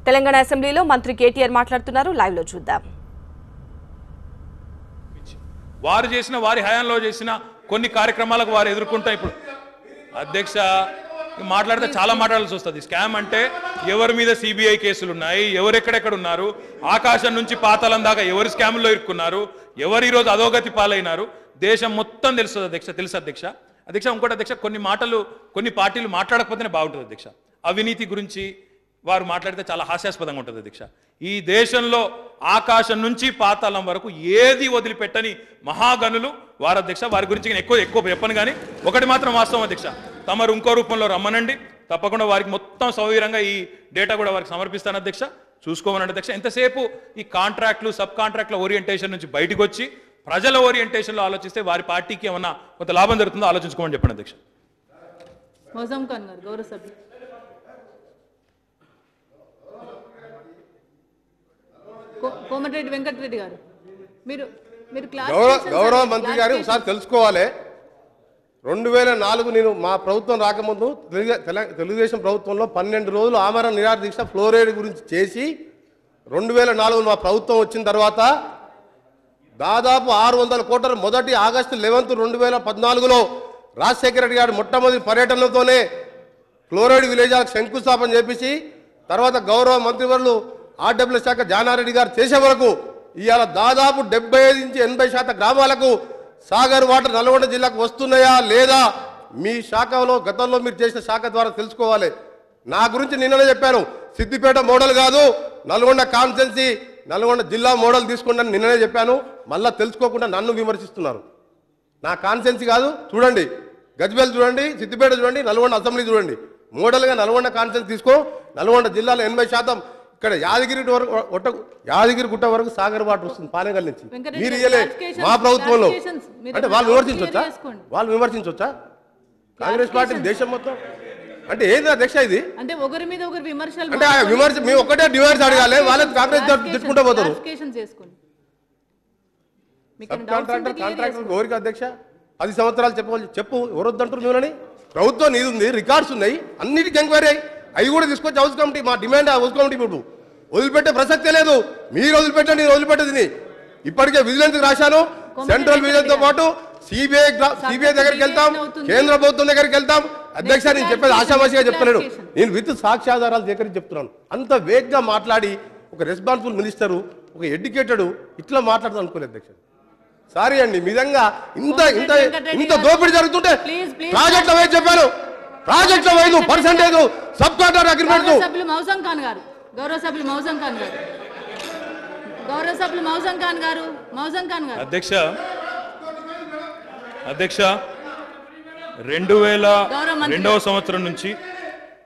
తెలంగాణ అసెంబ్లీలో మంత్రి కేటీఆర్ మాట్లాడుతున్నారు. లైవ్ లో చూద్దాం. వారు చేసిన వారి హయాంలో చేసిన కొన్ని కార్యక్రమాలకు వారు ఎదుర్కొంటా ఇప్పుడు అధ్యక్ష మాట్లాడితే చాలా మాట్లాడాల్సి వస్తుంది. స్కామ్ అంటే ఎవరి మీద సిబిఐ కేసులు ఉన్నాయి, ఎవరు ఎక్కడెక్కడ ఉన్నారు, ఆకాశం నుంచి పాతాళం దాకా ఎవరు స్కామ్లో ఇరుక్కున్నారు, ఎవరు ఈరోజు అధోగతి పాలైనారు, దేశం మొత్తం తెలుస్తుంది అధ్యక్ష. తెలుసు అధ్యక్ష. అధ్యక్ష ఇంకోటి అధ్యక్ష, కొన్ని పార్టీలు మాట్లాడకపోతేనే బాగుంటుంది అధ్యక్ష. అవినీతి గురించి వారు మాట్లాడితే చాలా హాస్యాస్పదంగా ఉంటుంది అధ్యక్ష. ఈ దేశంలో ఆకాశం నుంచి పాతాళం వరకు ఏది వదిలిపెట్టని మహాగనులు వారు అధ్యక్ష. వారి గురించి నేను ఎక్కువ చెప్పను, కానీ ఒకటి మాత్రం వాస్తవం అధ్యక్ష, తమరు ఇంకో రూపంలో రమ్మనండి, తప్పకుండా వారికి మొత్తం సౌకర్యంగా ఈ డేటా కూడా వారికి సమర్పిస్తాను అధ్యక్ష. చూసుకోమనండి అధ్యక్ష. ఎంతసేపు ఈ కాంట్రాక్టులు సబ్ కాంట్రాక్ట్ల ఓరియంటేషన్ నుంచి బయటకు వచ్చి ప్రజల ఓరియంటేషన్లో ఆలోచిస్తే వారి పార్టీకి ఏమన్నా కొంత లాభం జరుగుతుందో ఆలోచించుకోమని చెప్పండి అధ్యక్ష. మౌజం ఖాన్ గారు, గౌరవ సభ్యులు. కోమటిరెడ్డి వెంకటరెడ్డి గారు, మీరు గౌరవ మంత్రి గారు ఒకసారి తెలుసుకోవాలి. 2004 నేను మా ప్రభుత్వం రాకముందు తెలుగుదేశం ప్రభుత్వంలో 12 రోజులు ఆమరణ నిరాహార దీక్ష ఫ్లోరైడ్ గురించి చేసి 2004 మా ప్రభుత్వం వచ్చిన తర్వాత దాదాపు 600 కోట్ల మొదటి ఆగస్టు 11, 2014లో రాజశేఖర రెడ్డి గారు మొట్టమొదటి పర్యటనతోనే ఫ్లోరైడ్ విలేజ్లకు శంకుస్థాపన చేపించి తర్వాత గౌరవ మంత్రివర్యులు ఆర్డబ్ల్యూ శాఖ జానారెడ్డి గారు చేసే వరకు ఇవాళ దాదాపు 75 నుంచి 80% గ్రామాలకు సాగర్ వాటర్ నల్గొండ జిల్లాకు వస్తున్నాయా లేదా మీ శాఖలో గతంలో మీరు చేసిన శాఖ ద్వారా తెలుసుకోవాలి. నా గురించి నిన్ననే చెప్పాను, సిద్దిపేట మోడల్ కాదు నల్గొండ కాన్స్టిట్యున్సీ నల్గొండ జిల్లా మోడల్ తీసుకుంటాను నిన్ననే చెప్పాను. మళ్ళీ తెలుసుకోకుండా నన్ను విమర్శిస్తున్నారు. నా కాన్స్టిట్యున్సీ కాదు, చూడండి గజ్వేల్ చూడండి, సిద్దిపేట చూడండి, నల్గొండ అసెంబ్లీ చూడండి. మోడల్గా నల్గొండ కాన్స్టిట్యున్సీ తీసుకో. నల్గొండ జిల్లాలో 80% ఇక్కడ యాదగిరి గుట్ట వరకు సాగర్ వాటర్ వస్తుంది పానగల్ నుంచి. మీరు ఇయ్యలే మా ప్రభుత్వంలో అంటే వాళ్ళు విమర్శించవచ్చా కాంగ్రెస్ పార్టీ దేశం మొత్తం అంటే ఏది అధ్యక్ష ఇది? అంటే ఒకరి మీద ఒకరు విమర్శలు అంటే విమర్శ మేము ఒకటే డిమాండ్స్ అడగాలి, వాళ్ళకి కాంగ్రెస్ తిట్టుకుంటూ పోతారు. కాంట్రాక్టర్ ఎవరికి అధ్యక్ష 10 సంవత్సరాలు చెప్పు ఎవరొద్దంటారు మేమని? ప్రభుత్వం నీది ఉంది, రికార్డ్స్ ఉన్నాయి, అన్నిటికీ ఎంక్వైరీ అయ్యి అవి కూడా తీసుకొచ్చి హౌస్ కమిటీ మా డిమాండ్ హౌస్ కమిటీ ఇప్పుడు వదిలిపెట్టే ప్రసక్తే లేదు. మీరు వదిలిపెట్టండి, నేను వదిలిపెట్టేది. ఇప్పటికే విజిలెన్స్ రాశాను, సెంట్రల్ విజిలెన్స్ తో పాటు సిబిఐ దగ్గరికి వెళ్తాం, కేంద్ర ప్రభుత్వం దగ్గరికి వెళ్తాం. అధ్యక్ష నేను చెప్పేది ఆశామాషిగా చెప్తలేను, నేను విత్ సాక్ష్యాధారాలు దగ్గరికి చెప్తున్నాను. అంత వేగ్గా మాట్లాడి ఒక రెస్పాన్సిబుల్ మినిస్టరు ఒక ఎడ్యుకేటెడ్ ఇట్లా మాట్లాడదాం అనుకోలేదు అధ్యక్ష. సారీ అండి, నిజంగా ఇంత దోపిడీ జరుగుతుంటే ప్రాజెక్ట్ అవే చెప్పాను, ప్రాజెక్ట్ వైదు పర్సెంటేజ్ సబ్ కాంట్రాక్ట్ అగ్రిమెంట్. గౌరవ సభ్యులు మౌజం ఖాన్ గారు, గౌరవ సభ్యులు మౌజం ఖాన్ గారు, గౌరవ సభ్యులు మౌజం ఖాన్ గారు, మౌజం ఖాన్ గారు. అధ్యక్ష 2002వ సంవత్సరం నుంచి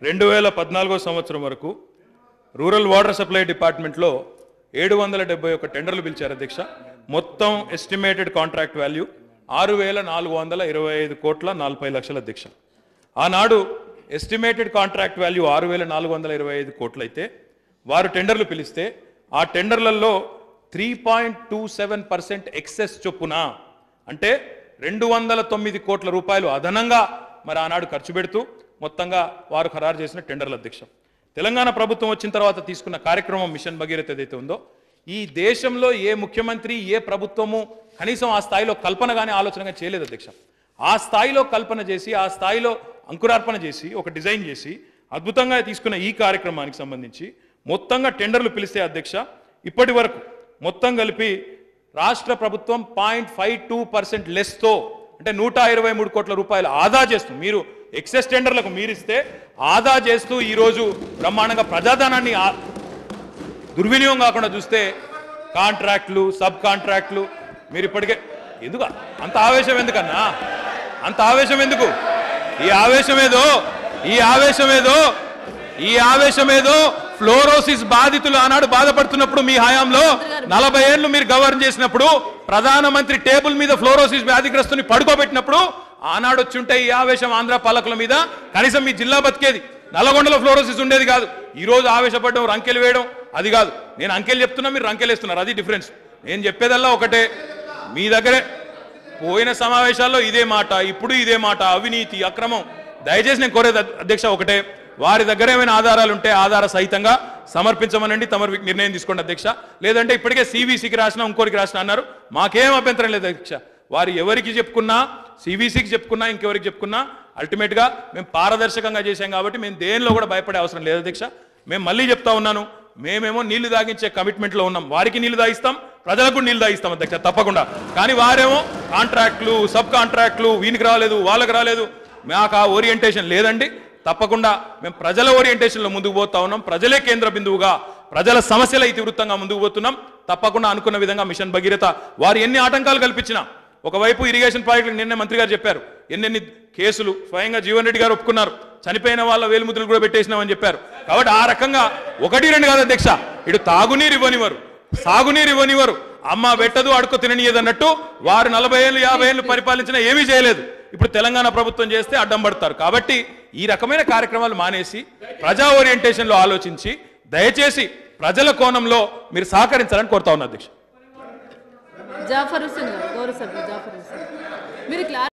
2014వ సంవత్సరం వరకు రూరల్ వాటర్ సప్లై డిపార్ట్మెంట్లో 771 టెండర్లు పిలిచారు అధ్యక్ష. మొత్తం ఎస్టిమేటెడ్ కాంట్రాక్ట్ వాల్యూ 6,425 కోట్ల 40 లక్షల అధ్యక్ష. ఆనాడు ఎస్టిమేటెడ్ కాంట్రాక్ట్ వాల్యూ 6,425 కోట్లు అయితే వారు టెండర్లు పిలిస్తే ఆ టెండర్లలో 3.27% ఎక్సెస్ చొప్పున అంటే 209 కోట్ల రూపాయలు అదనంగా మరి ఆనాడు ఖర్చు పెడుతూ మొత్తంగా వారు ఖరారు చేసిన టెండర్ల అధ్యక్ష. తెలంగాణ ప్రభుత్వం వచ్చిన తర్వాత తీసుకున్న కార్యక్రమం మిషన్ భగీరథ ఏదైతే ఉందో ఈ దేశంలో ఏ ముఖ్యమంత్రి ఏ ప్రభుత్వము కనీసం ఆ స్థాయిలో కల్పన కానీ ఆలోచనగా చేయలేదు అధ్యక్ష. ఆ స్థాయిలో కల్పన చేసి ఆ స్థాయిలో అంకురార్పణ చేసి ఒక డిజైన్ చేసి అద్భుతంగా తీసుకున్న ఈ కార్యక్రమానికి సంబంధించి మొత్తంగా టెండర్లు పిలిస్తే అధ్యక్ష ఇప్పటి వరకు మొత్తం కలిపి రాష్ట్ర ప్రభుత్వం 0.52% లెస్తో అంటే 123 కోట్ల రూపాయలు ఆదా చేస్తూ మీరు ఎక్సెస్ టెండర్లకు మీరిస్తే ఆదా చేస్తూ ఈరోజు బ్రహ్మాండంగా ప్రజాధనాన్ని దుర్వినియోగం కాకుండా చూస్తే కాంట్రాక్టులు సబ్ కాంట్రాక్టులు మీరు ఇప్పటికే ఎందుకు అంత ఆవేశం ఎందుకన్నా? అంత ఆవేశం ఎందుకు? ఈ ఆవేశం ఏదో ఫ్లోరోసిస్ బాధితులు ఆనాడు బాధపడుతున్నప్పుడు మీ హయాంలో 40 ఏళ్లు మీరు గవర్న్ చేసినప్పుడు ప్రధానమంత్రి టేబుల్ మీద ఫ్లోరోసిస్ వ్యాధిగ్రస్తుని పడుకోబెట్టినప్పుడు ఆనాడు వచ్చి ఉంటే ఈ ఆవేశం ఆంధ్ర పాలకుల మీద కనీసం మీ జిల్లా బతికేది. నల్లగొండలో ఫ్లోరోసిస్ ఉండేది కాదు. ఈ రోజు ఆవేశపడడం రంకెలు వేయడం అది కాదు. నేను అంకెలు చెప్తున్నా, మీరు రంకెలు వేస్తున్నారు, అది డిఫరెన్స్. నేను చెప్పేదల్లా ఒకటే, మీ దగ్గరే పోయిన సమావేశాల్లో ఇదే మాట, ఇప్పుడు ఇదే మాట, అవినీతి అక్రమం. దయచేసి నేను కోరేది అధ్యక్ష ఒకటే, వారి దగ్గర ఏమైనా ఆధారాలు ఉంటే ఆధార సహితంగా సమర్పించమనండి, తమరు నిర్ణయం తీసుకోండి అధ్యక్ష. లేదంటే ఇప్పటికే సివిసికి రాసినా ఇంకోరికి రాసినా అన్నారు, మాకేం అభ్యంతరం లేదు అధ్యక్ష. వారు ఎవరికి చెప్పుకున్నా, సివిసికి చెప్పుకున్నా, ఇంకెవరికి చెప్పుకున్నా అల్టిమేట్గా మేము పారదర్శకంగా చేశాం కాబట్టి మేము దేనిలో కూడా భయపడే అవసరం లేదు అధ్యక్ష. మేము మళ్ళీ చెప్తా ఉన్నాను, మేమేమో నీళ్లు తాగించే కమిట్మెంట్లో ఉన్నాం. వారికి నీళ్లు తాగిస్తాం, ప్రజలకు నీళ్లు తాగిస్తాం అధ్యక్ష తప్పకుండా. కానీ వారేమో కాంట్రాక్ట్లు, సబ్ కాంట్రాక్ట్లు, వీనికి రాలేదు, వాళ్ళకి రాలేదు, మాకు ఆ ఓరియంటేషన్ లేదండి. తప్పకుండా మేము ప్రజల ఓరియంటేషన్లో ముందుకు పోతా ఉన్నాం. ప్రజలే కేంద్ర బిందువుగా, ప్రజల సమస్యల ఇతివృత్తంగా ముందుకు పోతున్నాం. తప్పకుండా అనుకున్న విధంగా మిషన్ భగీరథ వారు ఎన్ని ఆటంకాలు కల్పించినా, ఒకవైపు ఇరిగేషన్ ప్రాజెక్టులకు నిన్నే మంత్రి గారు చెప్పారు, ఎన్నెన్ని కేసులు స్వయంగా జీవన్ రెడ్డి గారు ఒప్పుకున్నారు, చనిపోయిన వాళ్ళ వేలుముద్రలు కూడా పెట్టేసినామని చెప్పారు. కాబట్టి ఆ రకంగా 1-2 కాదు అధ్యక్ష, ఇటు తాగునీరు ఇవ్వనివ్వరు, సాగునీరు ఇవ్వనివ్వరు, అమ్మ పెట్టదు అడుక్కు తిననీయదు అన్నట్టు వారు 40 ఏళ్ళు 50 ఏళ్ళు పరిపాలించినా ఏమీ చేయలేదు. ఇప్పుడు తెలంగాణ ప్రభుత్వం చేస్తే అడ్డం పడతారు. కాబట్టి ఈ రకమైన కార్యక్రమాలు మానేసి ప్రజా ఓరియంటేషన్లో ఆలోచించి దయచేసి ప్రజల కోణంలో మీరు సహకరించాలని కోరుతా ఉన్నా అధ్యక్ష. జాఫర్ హుస్సేన్ గారు, గౌరవ సభ్యులు జాఫర్ హుస్సేన్, మీరు